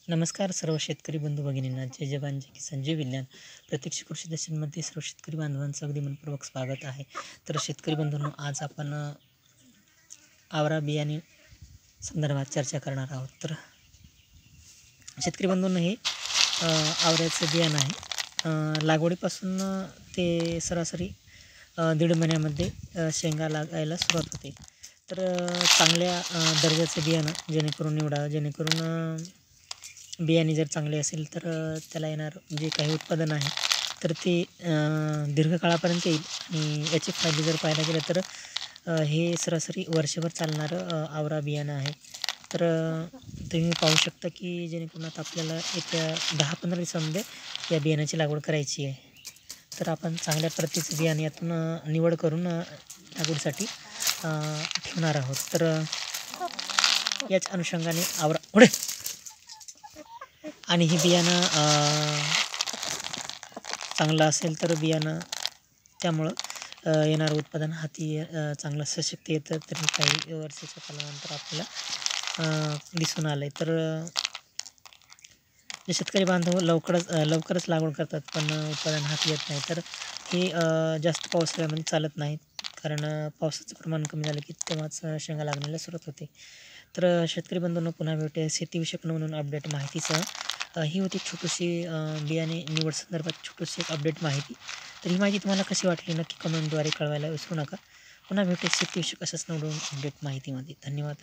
नमस्कार सर्व शेतकरी बंधू भगिनींना. जय जवान जय किसान जय विज्ञान. प्रत्यक्ष कृषी दर्शनमध्ये सर्व शेतकरी बांधवांचं अगदी मनपूर्वक स्वागत आहे. तर शेतकरी बंधूंनो, आज आपण आवरा बियाणे संदर्भात चर्चा करणार आहोत. तर शेतकरी बंधूंनो, हे आवऱ्याचं बियाणं आहे. लागवडीपासून ते सरासरी 1.5 महिन्यामध्ये शेंगा लागायला सुरुवात होते. तर चांगल्या दर्जाचं बियाणं जेणेकरून निवडा, जेणेकरून बियाणे जर चांगले असेल तर त्याला येणारं जे काही उत्पादन आहे तर ते दीर्घकाळापर्यंत येईल. आणि याचे फायदे जर पाहायला गेलं तर हे सरासरी वर्षभर चालणारं आवरा बियाणं आहे. तर तुम्ही पाहू शकता की जेणेकरून आता आपल्याला येत्या 10-15 दिवसामध्ये या बियाण्याची लागवड करायची आहे. तर आपण चांगल्या प्रतीचं बियाणे यातून निवड करून लागवडीसाठी ठेवणार आहोत. तर याच अनुषंगाने आवरा पुढे आणि हे बियाणं चांगलं असेल तर बियाणं त्यामुळं येणारं उत्पादन हाती चांगलं सशक्त येतं. तर काही वर्षाच्या कालानंतर आपल्याला दिसून आलं आहे. तर जे शेतकरी बांधव लवकरच लागवड करतात पण उत्पादन हाती येत नाही, तर हे जास्त पावसाळ्यामध्ये चालत नाहीत. कारण पावसाचं प्रमाण कमी झालं की तेव्हाच शेंगा लागण्याला सुरुवात होते. तर शेतकरी बंधूंनो, पुन्हा भेटूया शेतीविषयक नवनवीन अपडेट माहितीसह. ही होती छोटीशी बियाणे निवड संदर्भात छोटीशी एक अपडेट माहिती. तर ही माहिती तुम्हाला कशी वाटली नक्की कमेंटद्वारे कळवायला विसरू नका. पुन्हा भेटूया शेतीविषयक अशाच नवनवीन अपडेट माहितीमध्ये. धन्यवाद.